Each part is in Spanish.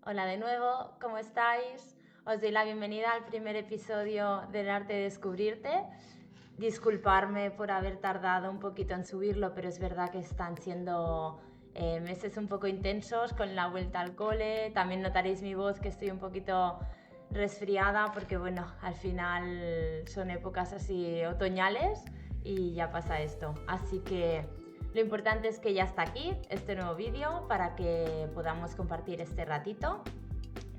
Hola de nuevo, ¿cómo estáis? Os doy la bienvenida al primer episodio del arte de descubrirte. Disculparme por haber tardado un poquito en subirlo, pero es verdad que están siendo meses un poco intensos con la vuelta al cole. También notaréis mi voz que estoy un poquito resfriada porque bueno, al final son épocas así otoñales y ya pasa esto. Así que lo importante es que ya está aquí este nuevo vídeo para que podamos compartir este ratito.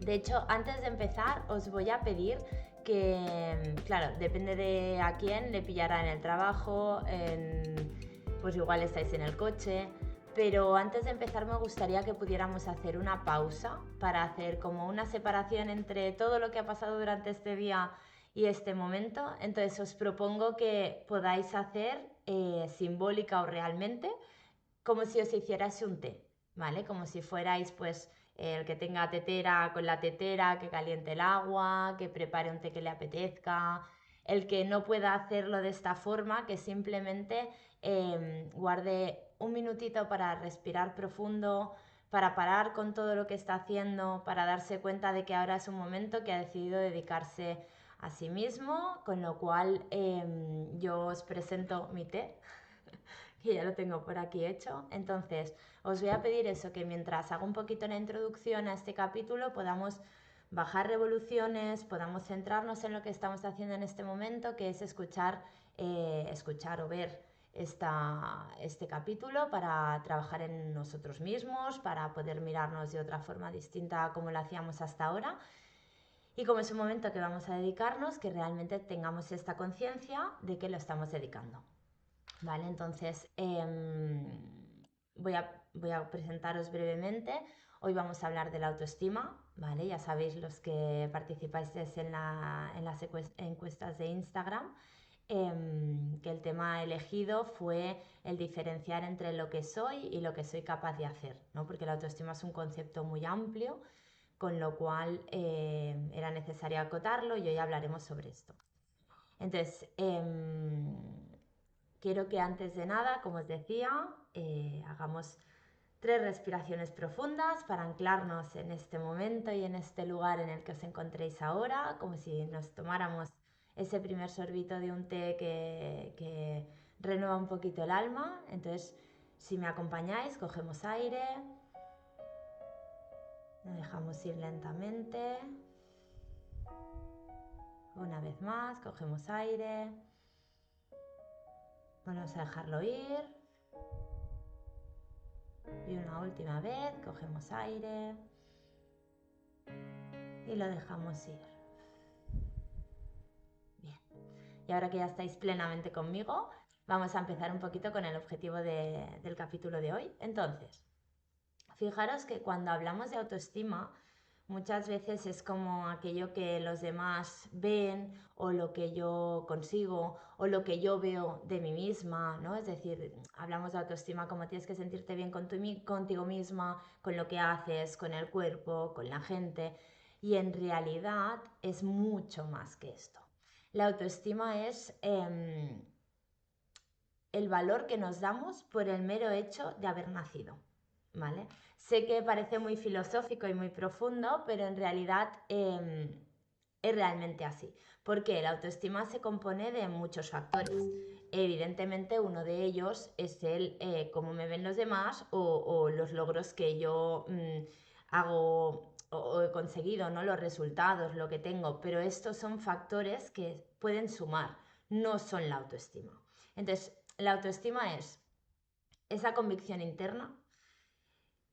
De hecho, antes de empezar, os voy a pedir que, claro, depende de a quién le pillará en el trabajo, pues igual estáis en el coche, pero antes de empezar me gustaría que pudiéramos hacer una pausa para hacer como una separación entre todo lo que ha pasado durante este día y este momento. Entonces os propongo que podáis hacer simbólica o realmente como si os hicierais un té, ¿vale? Como si fuerais pues el que tenga tetera con la tetera, que caliente el agua, que prepare un té que le apetezca, el que no pueda hacerlo de esta forma, que simplemente guarde un minutito para respirar profundo, para parar con todo lo que está haciendo, para darse cuenta de que ahora es un momento que ha decidido dedicarse a sí mismo, con lo cual yo os presento mi té que ya lo tengo por aquí hecho. Entonces, os voy a pedir eso, que mientras hago un poquito la introducción a este capítulo podamos bajar revoluciones, podamos centrarnos en lo que estamos haciendo en este momento, que es escuchar o ver este capítulo para trabajar en nosotros mismos, para poder mirarnos de otra forma distinta a como lo hacíamos hasta ahora. Y como es un momento que vamos a dedicarnos, que realmente tengamos esta conciencia de que lo estamos dedicando. Vale, entonces voy a presentaros brevemente. Hoy vamos a hablar de la autoestima, ¿vale? Ya sabéis los que participáis en las encuestas de Instagram, que el tema elegido fue el diferenciar entre lo que soy y lo que soy capaz de hacer, ¿no? Porque la autoestima es un concepto muy amplio, con lo cual era necesario acotarlo y hoy hablaremos sobre esto. Entonces, quiero que antes de nada, como os decía, hagamos 3 respiraciones profundas para anclarnos en este momento y en este lugar en el que os encontréis ahora, como si nos tomáramos ese primer sorbito de un té que renueva un poquito el alma. Entonces, si me acompañáis, cogemos aire, nos dejamos ir lentamente. Una vez más, cogemos aire, vamos a dejarlo ir. Y una última vez, cogemos aire y lo dejamos ir. Bien. Y ahora que ya estáis plenamente conmigo, vamos a empezar un poquito con el objetivo del capítulo de hoy. Entonces, fijaros que cuando hablamos de autoestima, muchas veces es como aquello que los demás ven o lo que yo consigo o lo que yo veo de mí misma, ¿no? Es decir, hablamos de autoestima como tienes que sentirte bien contigo misma, con lo que haces, con el cuerpo, con la gente. Y en realidad es mucho más que esto. La autoestima es el valor que nos damos por el mero hecho de haber nacido, ¿vale? Sé que parece muy filosófico y muy profundo, pero en realidad es realmente así, porque la autoestima se compone de muchos factores. Evidentemente uno de ellos es el cómo me ven los demás o los logros que yo hago o he conseguido, ¿no? Los resultados, lo que tengo, pero estos son factores que pueden sumar, no son la autoestima. Entonces, la autoestima es esa convicción interna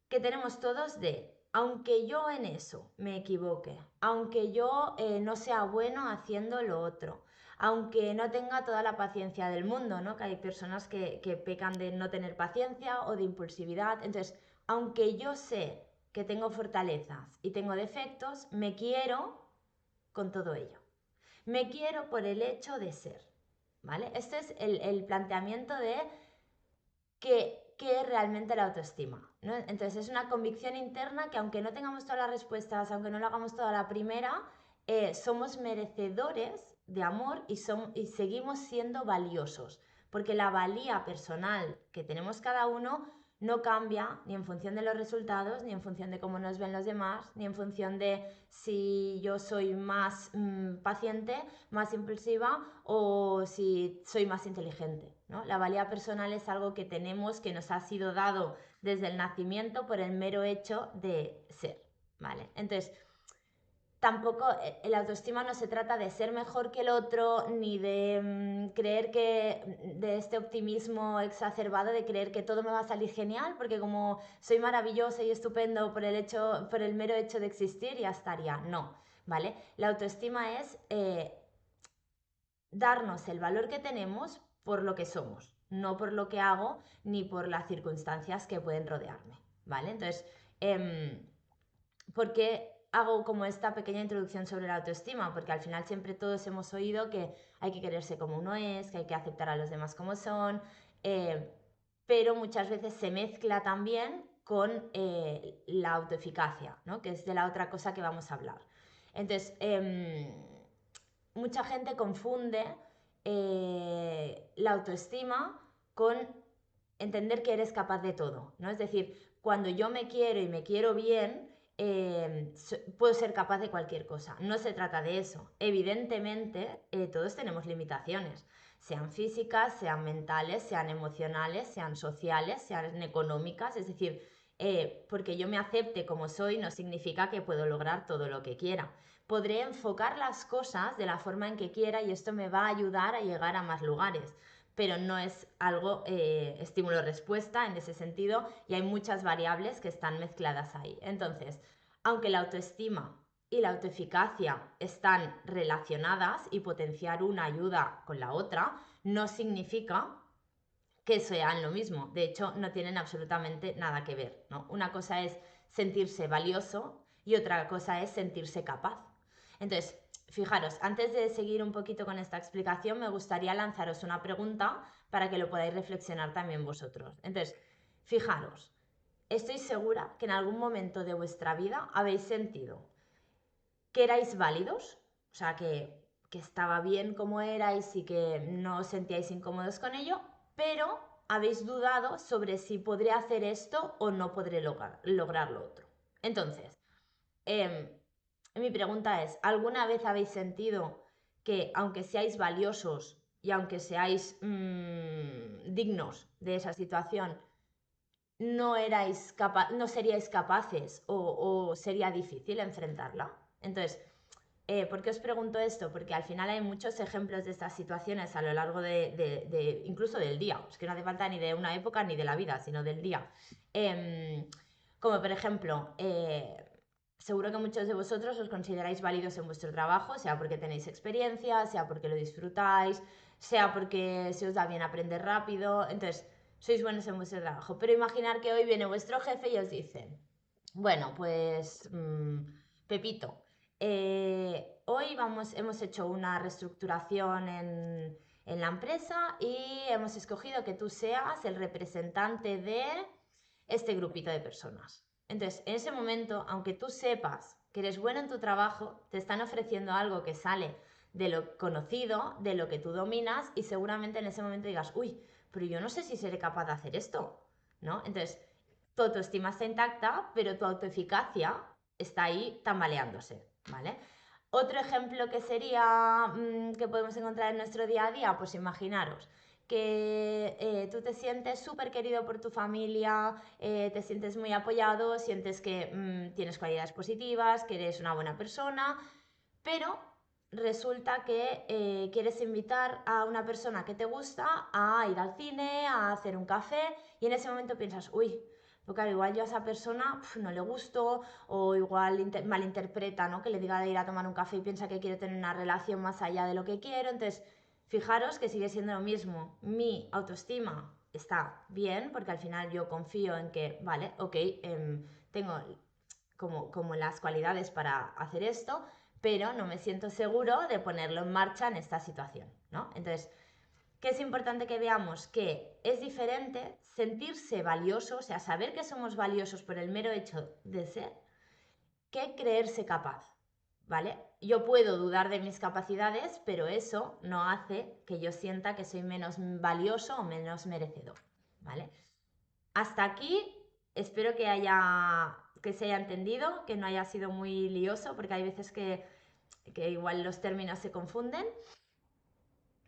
que tenemos todos de, aunque yo en eso me equivoque, aunque yo no sea bueno haciendo lo otro, aunque no tenga toda la paciencia del mundo, ¿no? Que hay personas que pecan de no tener paciencia o de impulsividad. Entonces, aunque yo sé que tengo fortalezas y tengo defectos, me quiero con todo ello. Me quiero por el hecho de ser, ¿vale? Este es el planteamiento de qué es realmente la autoestima, ¿no? Entonces es una convicción interna que aunque no tengamos todas las respuestas, aunque no lo hagamos toda la primera, somos merecedores de amor y seguimos siendo valiosos, porque la valía personal que tenemos cada uno no cambia ni en función de los resultados, ni en función de cómo nos ven los demás, ni en función de si yo soy más paciente, más impulsiva o si soy más inteligente, ¿no? La valía personal es algo que tenemos, que nos ha sido dado desde el nacimiento por el mero hecho de ser, ¿vale? Entonces, tampoco el autoestima no se trata de ser mejor que el otro, ni de creer que, de este optimismo exacerbado de creer que todo me va a salir genial, porque como soy maravilloso y estupendo por el mero hecho de existir, ya estaría. No, ¿vale? La autoestima es darnos el valor que tenemos por lo que somos, no por lo que hago ni por las circunstancias que pueden rodearme, ¿vale? Entonces, ¿por qué hago como esta pequeña introducción sobre la autoestima? Porque al final siempre todos hemos oído que hay que quererse como uno es, que hay que aceptar a los demás como son, pero muchas veces se mezcla también con la autoeficacia, ¿no? Que es de la otra cosa que vamos a hablar. Entonces, mucha gente confunde la autoestima con entender que eres capaz de todo, ¿no? Es decir, cuando yo me quiero y me quiero bien, puedo ser capaz de cualquier cosa. No se trata de eso. Evidentemente, todos tenemos limitaciones, sean físicas, sean mentales, sean emocionales, sean sociales, sean económicas. Es decir, porque yo me acepte como soy no significa que puedo lograr todo lo que quiera. Podré enfocar las cosas de la forma en que quiera y esto me va a ayudar a llegar a más lugares, pero no es algo estímulo-respuesta en ese sentido y hay muchas variables que están mezcladas ahí. Entonces, aunque la autoestima y la autoeficacia están relacionadas y potenciar una ayuda con la otra, no significa que sean lo mismo. De hecho, no tienen absolutamente nada que ver, ¿no? Una cosa es sentirse valioso y otra cosa es sentirse capaz. Entonces, fijaros, antes de seguir un poquito con esta explicación, me gustaría lanzaros una pregunta para que lo podáis reflexionar también vosotros. Entonces, fijaros, estoy segura que en algún momento de vuestra vida habéis sentido que erais válidos, o sea, que estaba bien como erais y que no os sentíais incómodos con ello, pero habéis dudado sobre si podré hacer esto o no podré lograr lo otro. Entonces, mi pregunta es, ¿alguna vez habéis sentido que aunque seáis valiosos y aunque seáis dignos de esa situación, no seríais capaces o sería difícil enfrentarla? Entonces, ¿por qué os pregunto esto? Porque al final hay muchos ejemplos de estas situaciones a lo largo incluso del día. Es que no hace falta ni de una época ni de la vida, sino del día. Como por ejemplo, seguro que muchos de vosotros os consideráis válidos en vuestro trabajo, sea porque tenéis experiencia, sea porque lo disfrutáis, sea porque se os da bien aprender rápido. Entonces, sois buenos en vuestro trabajo. Pero imaginar que hoy viene vuestro jefe y os dice, bueno, pues Pepito, hoy hemos hecho una reestructuración en la empresa y hemos escogido que tú seas el representante de este grupito de personas. Entonces, en ese momento, aunque tú sepas que eres bueno en tu trabajo, te están ofreciendo algo que sale de lo conocido, de lo que tú dominas y seguramente en ese momento digas, uy, pero yo no sé si seré capaz de hacer esto, ¿no? Entonces, tu autoestima está intacta, pero tu autoeficacia está ahí tambaleándose, ¿vale? Otro ejemplo que sería que podemos encontrar en nuestro día a día, pues imaginaros que tú te sientes súper querido por tu familia, te sientes muy apoyado, sientes que tienes cualidades positivas, que eres una buena persona, pero resulta que quieres invitar a una persona que te gusta a ir al cine, a hacer un café, y en ese momento piensas, uy, porque claro, igual yo a esa persona no le gusto, o igual malinterpreta, ¿no? Que le diga de ir a tomar un café y piensa que quiere tener una relación más allá de lo que quiero. Entonces, fijaros que sigue siendo lo mismo. Mi autoestima está bien, porque al final yo confío en que, vale, ok, tengo como las cualidades para hacer esto, pero no me siento seguro de ponerlo en marcha en esta situación, ¿no? Entonces, ¿qué es importante que veamos? Que es diferente sentirse valioso, o sea, saber que somos valiosos por el mero hecho de ser, que creerse capaz, ¿vale? Yo puedo dudar de mis capacidades, pero eso no hace que yo sienta que soy menos valioso o menos merecedor, ¿vale? Hasta aquí espero que se haya entendido, que no haya sido muy lioso, porque hay veces que igual los términos se confunden.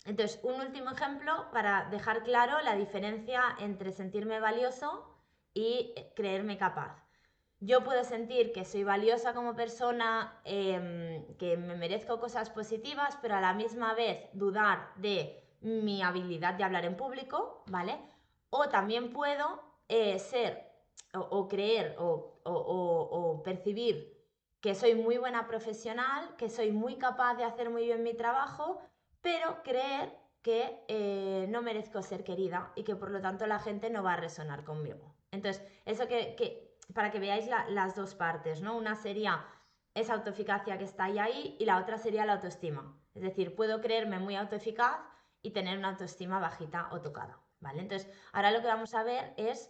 Entonces, un último ejemplo para dejar claro la diferencia entre sentirme valioso y creerme capaz. Yo puedo sentir que soy valiosa como persona, que me merezco cosas positivas, pero a la misma vez dudar de mi habilidad de hablar en público, ¿vale? O también puedo ser o creer o percibir que soy muy buena profesional, que soy muy capaz de hacer muy bien mi trabajo, pero creer que no merezco ser querida y que por lo tanto la gente no va a resonar conmigo. Entonces, eso para que veáis las dos partes, ¿no? Una sería esa autoeficacia que está ahí y la otra sería la autoestima. Es decir, puedo creerme muy autoeficaz y tener una autoestima bajita o tocada, ¿vale? Entonces, ahora lo que vamos a ver es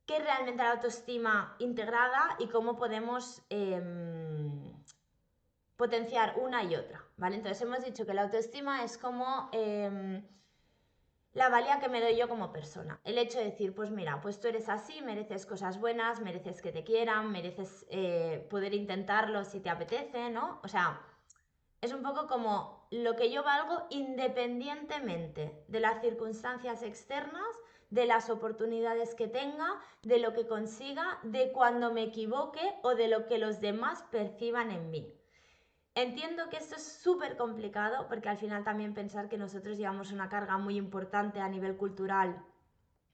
qué es realmente la autoestima integrada y cómo podemos potenciar una y otra, ¿vale? Entonces hemos dicho que la autoestima es como la valía que me doy yo como persona. El hecho de decir, pues mira, pues tú eres así, mereces cosas buenas, mereces que te quieran, mereces poder intentarlo si te apetece, ¿no? O sea, es un poco como lo que yo valgo independientemente de las circunstancias externas, de las oportunidades que tenga, de lo que consiga, de cuando me equivoque o de lo que los demás perciban en mí. Entiendo que esto es súper complicado porque al final también pensar que nosotros llevamos una carga muy importante a nivel cultural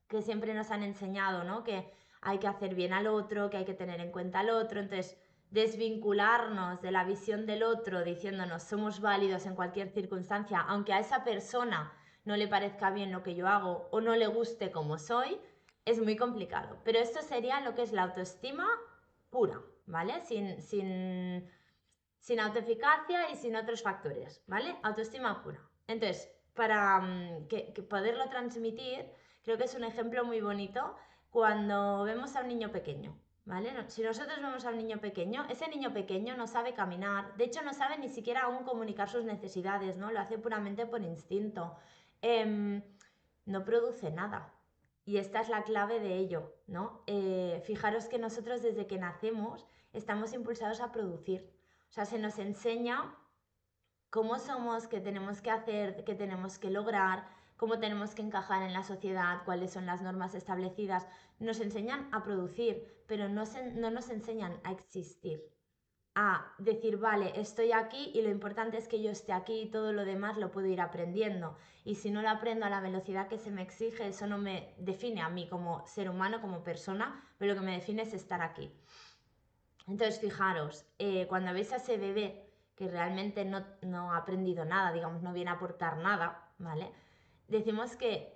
que siempre nos han enseñado, ¿no? Que hay que hacer bien al otro, que hay que tener en cuenta al otro. Entonces, desvincularnos de la visión del otro diciéndonos somos válidos en cualquier circunstancia, aunque a esa persona no le parezca bien lo que yo hago o no le guste como soy, es muy complicado. Pero esto sería lo que es la autoestima pura, ¿vale? Sin autoeficacia y sin otros factores, ¿vale? Autoestima pura. Entonces, para que poderlo transmitir, creo que es un ejemplo muy bonito cuando vemos a un niño pequeño, ¿vale? Si nosotros vemos a un niño pequeño, ese niño pequeño no sabe caminar, de hecho no sabe ni siquiera aún comunicar sus necesidades, ¿no? Lo hace puramente por instinto. No produce nada. Y esta es la clave de ello, ¿no? Fijaros que nosotros desde que nacemos estamos impulsados a producir. O sea, se nos enseña cómo somos, qué tenemos que hacer, qué tenemos que lograr, cómo tenemos que encajar en la sociedad, cuáles son las normas establecidas. Nos enseñan a producir, pero no nos enseñan a existir. A decir, vale, estoy aquí y lo importante es que yo esté aquí y todo lo demás lo puedo ir aprendiendo. Y si no lo aprendo a la velocidad que se me exige, eso no me define a mí como ser humano, como persona, pero lo que me define es estar aquí. Entonces, fijaros, cuando veis a ese bebé que realmente no ha aprendido nada, digamos, no viene a aportar nada, ¿vale? Decimos que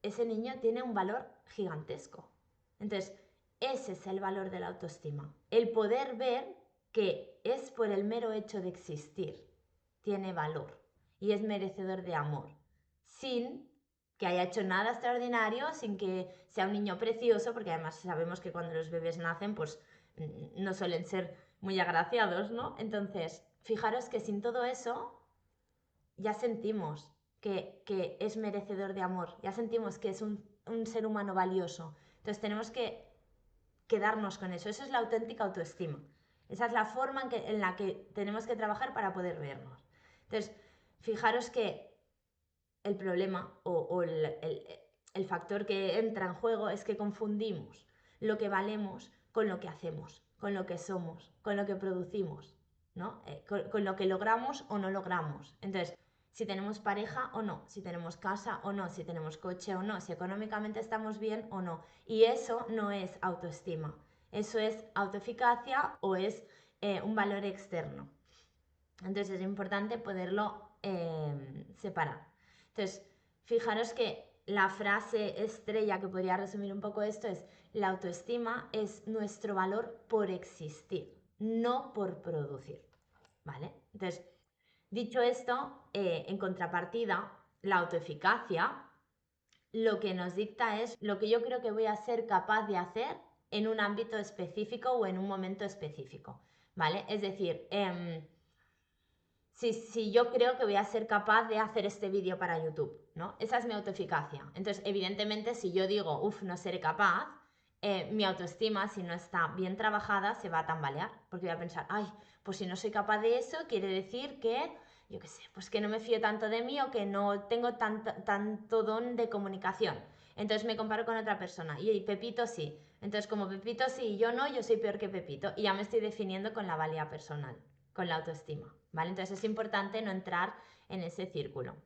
ese niño tiene un valor gigantesco. Entonces, ese es el valor de la autoestima. El poder ver que es por el mero hecho de existir, tiene valor y es merecedor de amor, sin que haya hecho nada extraordinario, sin que sea un niño precioso, porque además sabemos que cuando los bebés nacen, pues no suelen ser muy agraciados, ¿no? Entonces, fijaros que sin todo eso ya sentimos que es merecedor de amor, ya sentimos que es un ser humano valioso. Entonces tenemos que quedarnos con eso. Eso es la auténtica autoestima. Esa es la forma en la que tenemos que trabajar para poder vernos. Entonces, fijaros que el problema o el factor que entra en juego es que confundimos lo que valemos con lo que hacemos, con lo que somos, con lo que producimos, ¿no? Con lo que logramos o no logramos. Entonces, si tenemos pareja o no, si tenemos casa o no, si tenemos coche o no, si económicamente estamos bien o no. Y eso no es autoestima, eso es autoeficacia o es un valor externo. Entonces es importante poderlo separar. Entonces, fijaros que la frase estrella que podría resumir un poco esto es: la autoestima es nuestro valor por existir, no por producir. ¿Vale? Entonces, dicho esto, en contrapartida, la autoeficacia lo que nos dicta es lo que yo creo que voy a ser capaz de hacer en un ámbito específico o en un momento específico. ¿Vale? Es decir, si yo creo que voy a ser capaz de hacer este vídeo para YouTube, ¿no? Esa es mi autoeficacia. Entonces, evidentemente, si yo digo, uff, no seré capaz, mi autoestima, si no está bien trabajada, se va a tambalear. Porque voy a pensar, ay, pues si no soy capaz de eso, quiere decir que, yo qué sé, pues que no me fío tanto de mí o que no tengo tanto don de comunicación. Entonces me comparo con otra persona. Y Pepito sí. Entonces, como Pepito sí y yo no, yo soy peor que Pepito. Y ya me estoy definiendo con la valía personal, con la autoestima, ¿vale? Entonces es importante no entrar en ese círculo.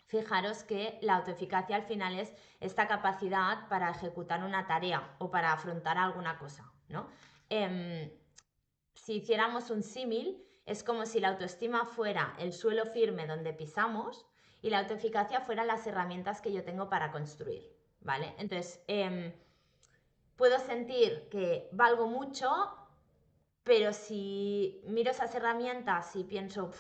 Fijaros que la autoeficacia al final es esta capacidad para ejecutar una tarea o para afrontar alguna cosa, ¿no? Si hiciéramos un símil, es como si la autoestima fuera el suelo firme donde pisamos y la autoeficacia fueran las herramientas que yo tengo para construir, ¿vale? Entonces, puedo sentir que valgo mucho, pero si miro esas herramientas y pienso,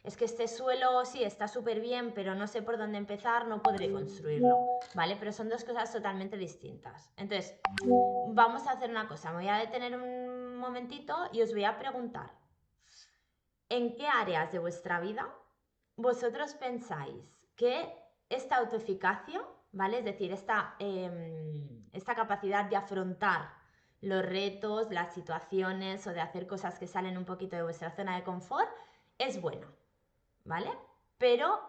es que este suelo sí está súper bien, pero no sé por dónde empezar, no podré construirlo, ¿vale? Pero son dos cosas totalmente distintas. Entonces, vamos a hacer una cosa, me voy a detener un momentito y os voy a preguntar, ¿en qué áreas de vuestra vida vosotros pensáis que esta autoeficacia, ¿vale? Es decir, esta capacidad de afrontar los retos, las situaciones o de hacer cosas que salen un poquito de vuestra zona de confort, es buena, ¿vale? Pero,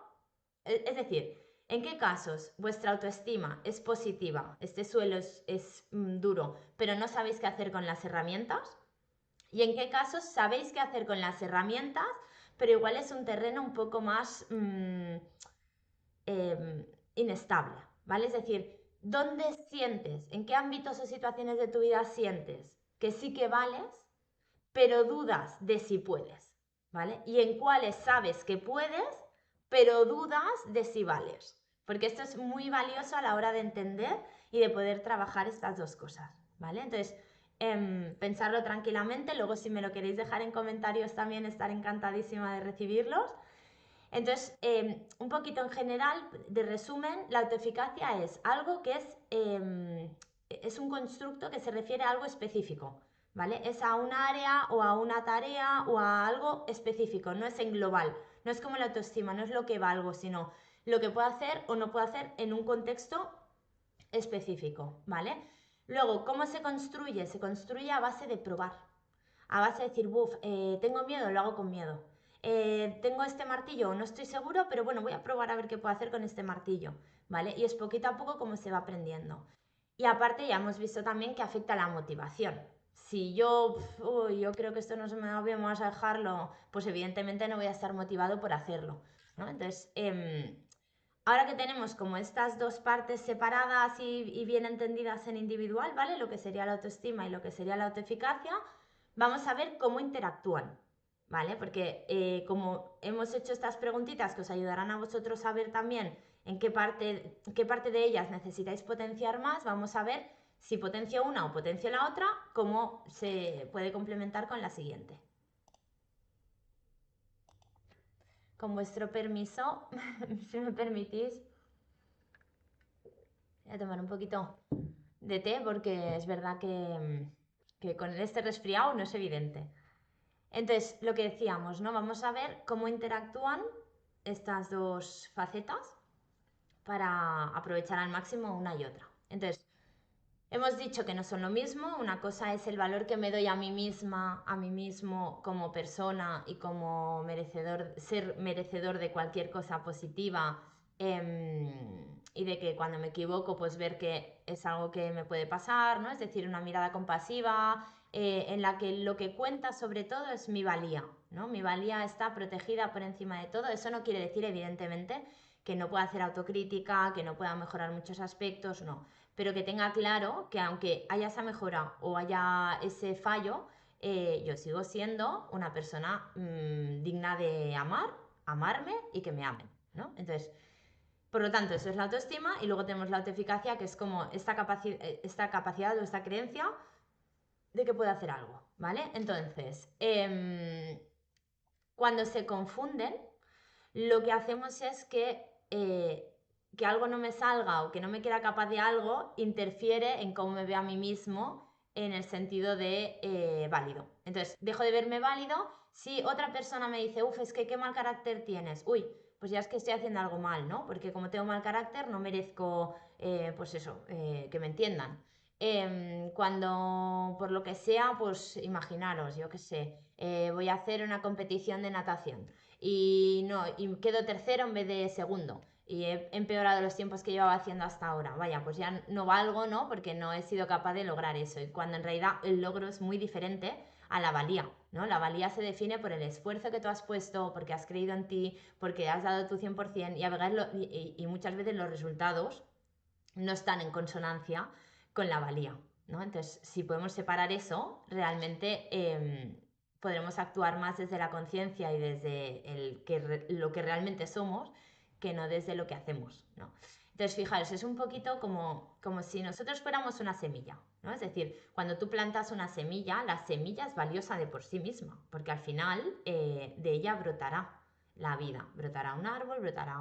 es decir, ¿en qué casos vuestra autoestima es positiva, este suelo es duro, pero no sabéis qué hacer con las herramientas? ¿Y en qué casos sabéis qué hacer con las herramientas, pero igual es un terreno un poco más inestable, ¿vale? Es decir, ¿dónde sientes, en qué ámbitos o situaciones de tu vida sientes que sí que vales, pero dudas de si puedes, ¿vale? Y en cuáles sabes que puedes, pero dudas de si vales. Porque esto es muy valioso a la hora de entender y de poder trabajar estas dos cosas, ¿vale? Entonces, pensarlo tranquilamente. Luego, si me lo queréis dejar en comentarios, también estaré encantadísima de recibirlos. Entonces, un poquito en general, de resumen, la autoeficacia es algo que es un constructo que se refiere a algo específico, ¿vale? Es a un área o a una tarea o a algo específico, no es en global, no es como la autoestima, no es lo que valgo, sino lo que puedo hacer o no puedo hacer en un contexto específico, ¿vale? Luego, ¿cómo se construye? Se construye a base de probar, a base de decir, buf, tengo miedo, lo hago con miedo. Tengo este martillo, no estoy seguro, pero bueno, voy a probar a ver qué puedo hacer con este martillo, ¿vale? Y es poquito a poco como se va aprendiendo. Y aparte ya hemos visto también que afecta la motivación. Si yo creo que esto no se me da bien, vamos a dejarlo, pues evidentemente no voy a estar motivado por hacerlo, ¿no? Entonces, ahora que tenemos como estas dos partes separadas y bien entendidas en individual, ¿vale? Lo que sería la autoestima y lo que sería la autoeficacia, vamos a ver cómo interactúan, ¿vale? Porque como hemos hecho estas preguntitas que os ayudarán a vosotros a ver también en qué parte de ellas necesitáis potenciar más, vamos a ver si potencio una o potencio la otra, cómo se puede complementar con la siguiente. Con vuestro permiso, si me permitís, voy a tomar un poquito de té porque es verdad que con este resfriado no es evidente. Entonces, lo que decíamos, ¿no? Vamos a ver cómo interactúan estas dos facetas para aprovechar al máximo una y otra. Entonces, hemos dicho que no son lo mismo. Una cosa es el valor que me doy a mí misma, a mí mismo como persona y como merecedor, ser merecedor de cualquier cosa positiva, y de que cuando me equivoco, pues ver que es algo que me puede pasar, ¿no? Es decir, una mirada compasiva, en la que lo que cuenta sobre todo es mi valía, ¿no? Mi valía está protegida por encima de todo. Eso no quiere decir, evidentemente, que no pueda hacer autocrítica, que no pueda mejorar muchos aspectos, no, pero que tenga claro que aunque haya esa mejora o haya ese fallo, yo sigo siendo una persona digna de amarme y que me amen, ¿no? Entonces, por lo tanto, eso es la autoestima y luego tenemos la autoeficacia, que es como esta capacidad o esta creencia de que puedo hacer algo, ¿vale? Entonces, cuando se confunden, lo que hacemos es que algo no me salga o que no me queda capaz de algo interfiere en cómo me veo a mí mismo en el sentido de válido. Entonces, dejo de verme válido. Si otra persona me dice, uff, es que qué mal carácter tienes, uy, pues ya es que estoy haciendo algo mal, ¿no? Porque como tengo mal carácter, no merezco, pues eso, que me entiendan. Cuando por lo que sea, pues imaginaros, yo qué sé, voy a hacer una competición de natación y no, y quedo tercero en vez de segundo y he empeorado los tiempos que llevaba haciendo hasta ahora. Vaya, pues ya no valgo, ¿no? Porque no he sido capaz de lograr eso. Y cuando en realidad el logro es muy diferente a la valía, ¿no? La valía se define por el esfuerzo que tú has puesto, porque has creído en ti, porque has dado tu 100% y muchas veces los resultados no están en consonancia con la valía, ¿no? Entonces, si podemos separar eso, realmente podremos actuar más desde la conciencia y desde lo que realmente somos, que no desde lo que hacemos, ¿no? Entonces, fijaros, es un poquito como si nosotros fuéramos una semilla, ¿no? Es decir, cuando tú plantas una semilla, la semilla es valiosa de por sí misma, porque al final de ella brotará la vida, brotará un árbol, brotará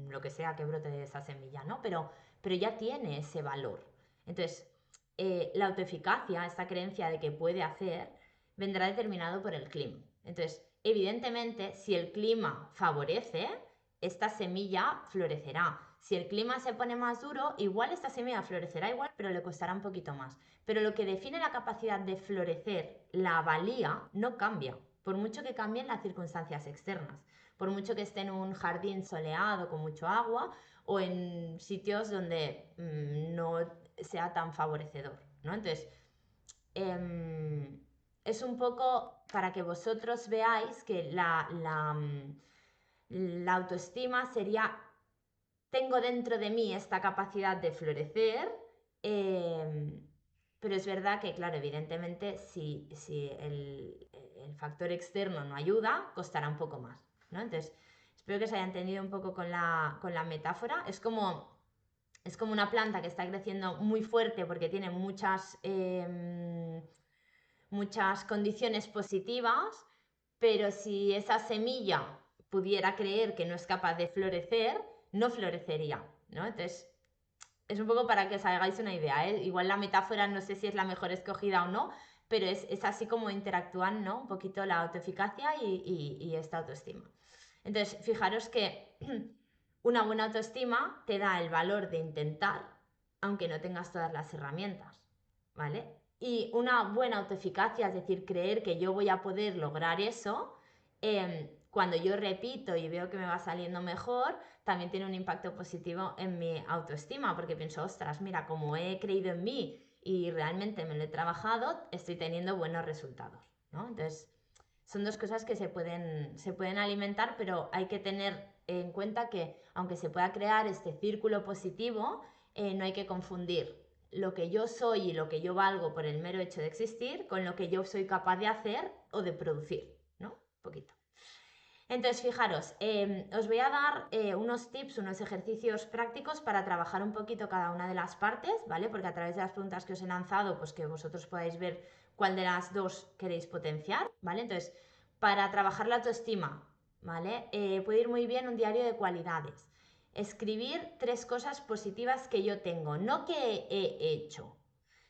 lo que sea que brote de esa semilla, ¿no? Pero ya tiene ese valor. Entonces, la autoeficacia, esta creencia de que puede hacer, vendrá determinado por el clima. Entonces, evidentemente, si el clima favorece, esta semilla florecerá. Si el clima se pone más duro, igual esta semilla florecerá igual, pero le costará un poquito más. Pero lo que define la capacidad de florecer, la valía, no cambia, por mucho que cambien las circunstancias externas, por mucho que esté en un jardín soleado con mucho agua o en sitios donde no sea tan favorecedor, ¿no? Entonces, es un poco para que vosotros veáis que la autoestima sería, tengo dentro de mí esta capacidad de florecer, pero es verdad que, claro, evidentemente, si el factor externo no ayuda, costará un poco más, ¿no? Entonces, espero que se haya entendido un poco con la metáfora. Es como una planta que está creciendo muy fuerte porque tiene muchas condiciones positivas, pero si esa semilla pudiera creer que no es capaz de florecer, no florecería, ¿no? Entonces, es un poco para que os hagáis una idea, ¿eh? Igual la metáfora no sé si es la mejor escogida o no, pero es así como interactúan, ¿no? Un poquito la autoeficacia y esta autoestima. Entonces, fijaros que una buena autoestima te da el valor de intentar, aunque no tengas todas las herramientas, ¿vale? Y una buena autoeficacia, es decir, creer que yo voy a poder lograr eso, cuando yo repito y veo que me va saliendo mejor, también tiene un impacto positivo en mi autoestima, porque pienso, ostras, mira, como he creído en mí y realmente me lo he trabajado, estoy teniendo buenos resultados, ¿no? Entonces, son dos cosas que se pueden alimentar, pero hay que tener en cuenta que aunque se pueda crear este círculo positivo, no hay que confundir lo que yo soy y lo que yo valgo por el mero hecho de existir con lo que yo soy capaz de hacer o de producir, ¿no? Un poquito. Entonces, fijaros, os voy a dar unos tips, unos ejercicios prácticos para trabajar un poquito cada una de las partes, ¿vale? Porque a través de las preguntas que os he lanzado, pues que vosotros podáis ver cuál de las dos queréis potenciar, ¿vale? Entonces, para trabajar la autoestima, ¿vale? Puede ir muy bien un diario de cualidades. Escribir 3 cosas positivas que yo tengo, no que he hecho,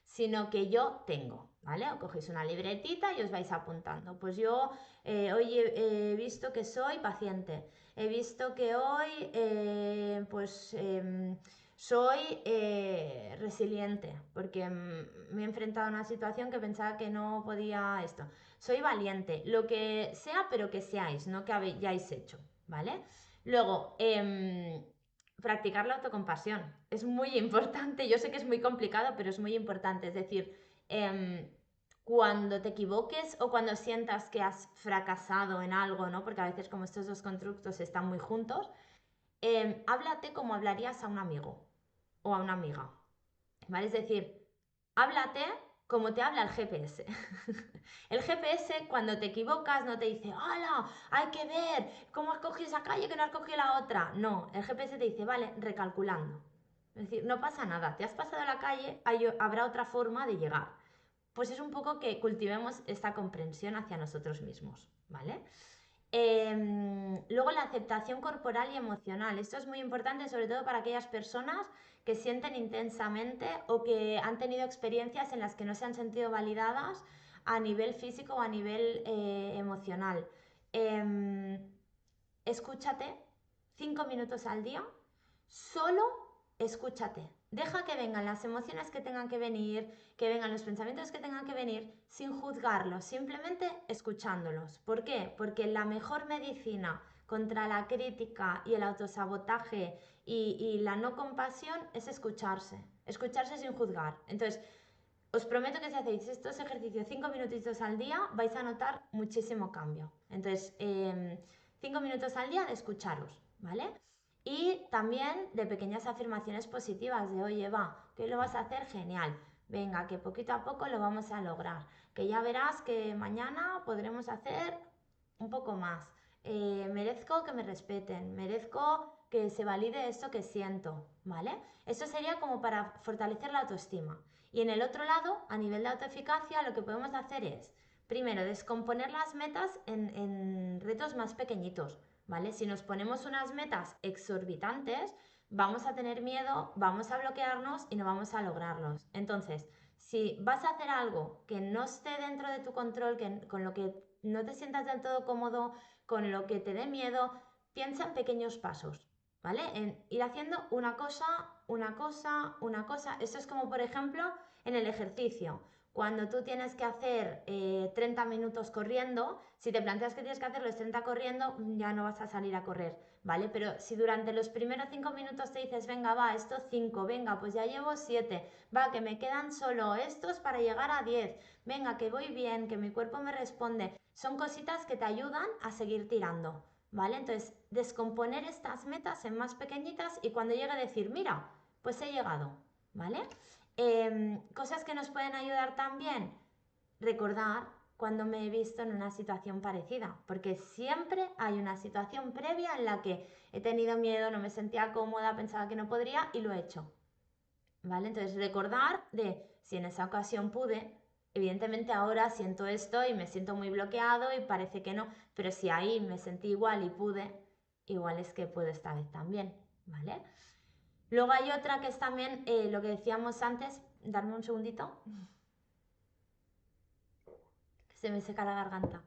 sino que yo tengo, ¿vale? O cogéis una libretita y os vais apuntando. Pues yo hoy he visto que soy paciente, he visto que hoy pues soy resiliente, porque me he enfrentado a una situación que pensaba que no podía esto. Soy valiente, lo que sea, pero que seáis, no que hayáis hecho, ¿vale? Luego, practicar la autocompasión. Es muy importante, yo sé que es muy complicado, pero es muy importante. Es decir, cuando te equivoques o cuando sientas que has fracasado en algo, ¿no? Porque a veces como estos dos constructos están muy juntos, háblate como hablarías a un amigo o a una amiga, ¿vale? Es decir, háblate como te habla el GPS. El GPS cuando te equivocas no te dice, ¡hala! Hay que ver cómo has cogido esa calle que no has cogido la otra. No, el GPS te dice, vale, recalculando. Es decir, no pasa nada, te has pasado la calle, habrá otra forma de llegar. Pues es un poco que cultivemos esta comprensión hacia nosotros mismos, ¿vale? Luego la aceptación corporal y emocional. Esto es muy importante, sobre todo para aquellas personas que sienten intensamente o que han tenido experiencias en las que no se han sentido validadas a nivel físico o a nivel emocional. Escúchate 5 minutos al día, solo escúchate. Deja que vengan las emociones que tengan que venir, que vengan los pensamientos que tengan que venir, sin juzgarlos, simplemente escuchándolos. ¿Por qué? Porque la mejor medicina contra la crítica y el autosabotaje y la no compasión es escucharse sin juzgar. Entonces, os prometo que si hacéis estos ejercicios 5 minutitos al día, vais a notar muchísimo cambio. Entonces, 5 minutos al día de escucharos, ¿vale? Y también de pequeñas afirmaciones positivas de, oye, va, que lo vas a hacer genial. Venga, que poquito a poco lo vamos a lograr. Que ya verás que mañana podremos hacer un poco más. Merezco que me respeten, merezco que se valide esto que siento, ¿vale? Eso sería como para fortalecer la autoestima. Y en el otro lado, a nivel de autoeficacia, lo que podemos hacer es, primero, descomponer las metas en retos más pequeñitos, ¿vale? Si nos ponemos unas metas exorbitantes, vamos a tener miedo, vamos a bloquearnos y no vamos a lograrlos. Entonces, si vas a hacer algo que no esté dentro de tu control, con lo que no te sientas del todo cómodo, con lo que te dé miedo, piensa en pequeños pasos, ¿vale? En ir haciendo una cosa, una cosa, una cosa. Esto es como, por ejemplo, en el ejercicio. Cuando tú tienes que hacer 30 minutos corriendo, si te planteas que tienes que hacer los 30 corriendo, ya no vas a salir a correr, ¿vale? Pero si durante los primeros 5 minutos te dices, venga, va, estos 5, venga, pues ya llevo 7, va, que me quedan solo estos para llegar a 10, venga, que voy bien, que mi cuerpo me responde, son cositas que te ayudan a seguir tirando, ¿vale? Entonces, descomponer estas metas en más pequeñitas y cuando llegue a decir, mira, pues he llegado, ¿vale? Cosas que nos pueden ayudar también, recordar cuando me he visto en una situación parecida, porque siempre hay una situación previa en la que he tenido miedo, no me sentía cómoda, pensaba que no podría y lo he hecho, ¿vale? Entonces recordar de si en esa ocasión pude, evidentemente ahora siento esto y me siento muy bloqueado y parece que no, pero si ahí me sentí igual y pude, igual es que puedo esta vez también, ¿vale? Luego hay otra que es también lo que decíamos antes, darme un segundito, que se me seca la garganta.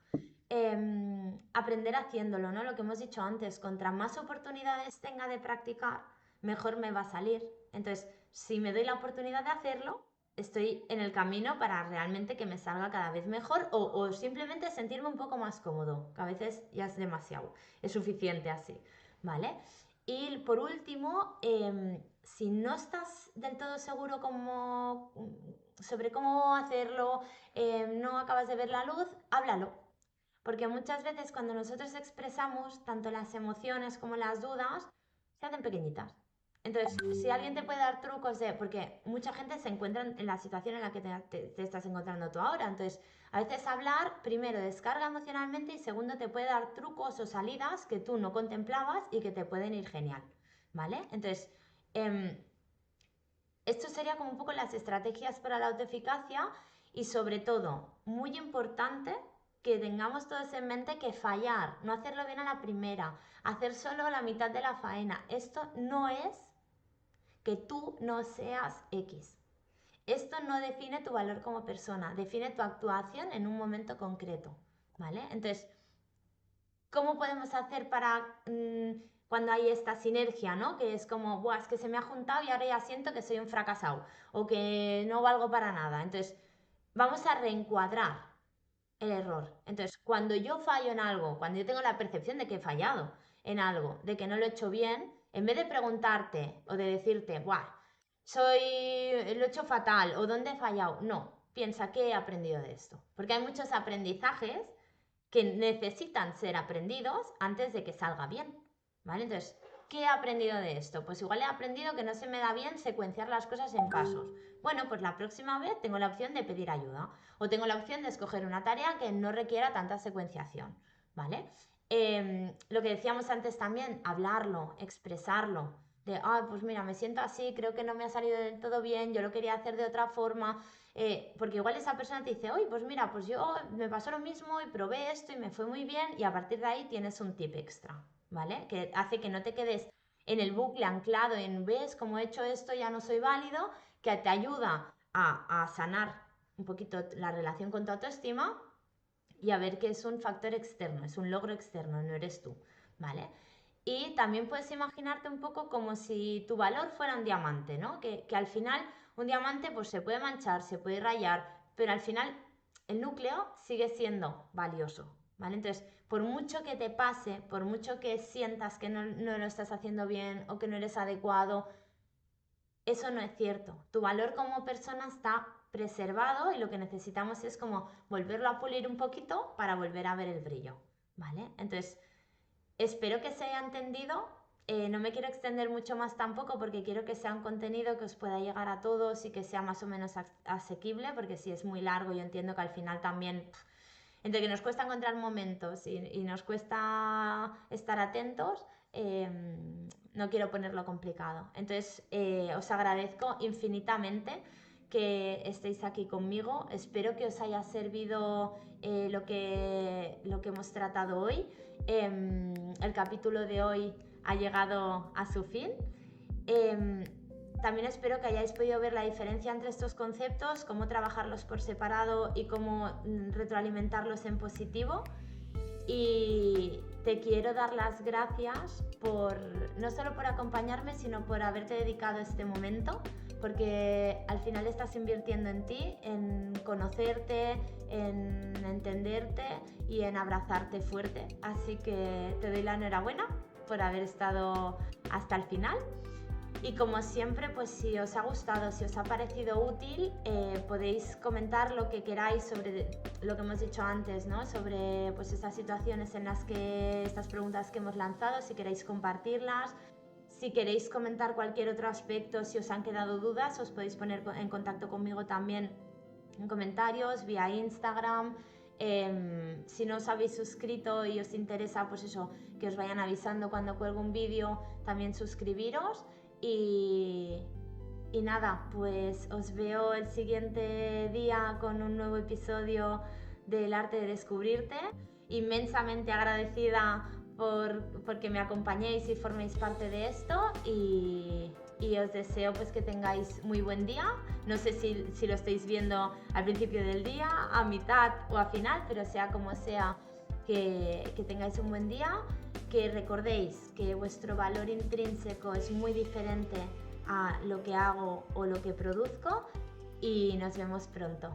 Aprender haciéndolo, ¿no? Lo que hemos dicho antes, contra más oportunidades tenga de practicar, mejor me va a salir. Entonces, si me doy la oportunidad de hacerlo, estoy en el camino para realmente que me salga cada vez mejor o simplemente sentirme un poco más cómodo, que a veces ya es demasiado, es suficiente así, ¿vale? Y por último, si no estás del todo seguro sobre cómo hacerlo, no acabas de ver la luz, háblalo. Porque muchas veces cuando nosotros expresamos tanto las emociones como las dudas, se hacen pequeñitas. Entonces, si alguien te puede dar trucos de, porque mucha gente se encuentra en la situación en la que te estás encontrando tú ahora, entonces a veces hablar, primero, descarga emocionalmente y segundo, te puede dar trucos o salidas que tú no contemplabas y que te pueden ir genial, ¿vale? Entonces, esto sería como un poco las estrategias para la autoeficacia y sobre todo, muy importante, que tengamos todos en mente que fallar, no hacerlo bien a la primera, hacer solo la mitad de la faena, esto no es que tú no seas X. Esto no define tu valor como persona, define tu actuación en un momento concreto, ¿vale? Entonces, ¿cómo podemos hacer para cuando hay esta sinergia, ¿no? Que es como, Buah, es que se me ha juntado y ahora ya siento que soy un fracasado o que no valgo para nada. Entonces, vamos a reencuadrar el error. Entonces, cuando yo fallo en algo, cuando yo tengo la percepción de que he fallado en algo, de que no lo he hecho bien, en vez de preguntarte o de decirte, Buah, lo he hecho fatal o dónde he fallado, no, piensa qué he aprendido de esto. Porque hay muchos aprendizajes que necesitan ser aprendidos antes de que salga bien, ¿vale? Entonces, ¿qué he aprendido de esto? Pues igual he aprendido que no se me da bien secuenciar las cosas en pasos. Bueno, pues la próxima vez tengo la opción de pedir ayuda o tengo la opción de escoger una tarea que no requiera tanta secuenciación, ¿vale? Lo que decíamos antes también, hablarlo, expresarlo, de, pues mira, me siento así, creo que no me ha salido del todo bien, yo lo quería hacer de otra forma, porque igual esa persona te dice, oye, pues mira, pues yo me pasó lo mismo y probé esto y me fue muy bien y a partir de ahí tienes un tip extra, ¿vale? Que hace que no te quedes en el bucle anclado en, ves, como he hecho esto ya no soy válido, que te ayuda a sanar un poquito la relación con tu autoestima y a ver que es un factor externo, es un logro externo, no eres tú, ¿vale? Y también puedes imaginarte un poco como si tu valor fuera un diamante, ¿no? Que al final un diamante pues se puede manchar, se puede rayar, pero al final el núcleo sigue siendo valioso, ¿vale? Entonces, por mucho que te pase, por mucho que sientas que no lo estás haciendo bien o que no eres adecuado, eso no es cierto. Tu valor como persona está preservado y lo que necesitamos es como volverlo a pulir un poquito para volver a ver el brillo, ¿vale? Entonces, espero que se haya entendido. No me quiero extender mucho más tampoco porque quiero que sea un contenido que os pueda llegar a todos y que sea más o menos asequible, porque si es muy largo yo entiendo que al final también, entre que nos cuesta encontrar momentos y nos cuesta estar atentos, no quiero ponerlo complicado. Entonces os agradezco infinitamente que estéis aquí conmigo. Espero que os haya servido lo que hemos tratado hoy. El capítulo de hoy ha llegado a su fin. También espero que hayáis podido ver la diferencia entre estos conceptos, cómo trabajarlos por separado y cómo retroalimentarlos en positivo. Y te quiero dar las gracias no solo por acompañarme, sino por haberte dedicado este momento, porque al final estás invirtiendo en ti, en conocerte, en entenderte y en abrazarte fuerte. Así que te doy la enhorabuena por haber estado hasta el final. Y como siempre, pues si os ha gustado, si os ha parecido útil, podéis comentar lo que queráis sobre lo que hemos dicho antes, ¿no? Sobre pues estas situaciones en las que, estas preguntas que hemos lanzado, si queréis compartirlas. Si queréis comentar cualquier otro aspecto, si os han quedado dudas, os podéis poner en contacto conmigo también en comentarios, vía Instagram. Si no os habéis suscrito y os interesa, pues eso, que os vayan avisando cuando cuelgo un vídeo, también suscribiros. Y nada, pues os veo el siguiente día con un nuevo episodio del arte de descubrirte. Inmensamente agradecida porque me acompañéis y forméis parte de esto y os deseo pues que tengáis muy buen día. No sé si lo estáis viendo al principio del día, a mitad o a final, pero sea como sea, que tengáis un buen día. Que recordéis que vuestro valor intrínseco es muy diferente a lo que hago o lo que produzco y nos vemos pronto.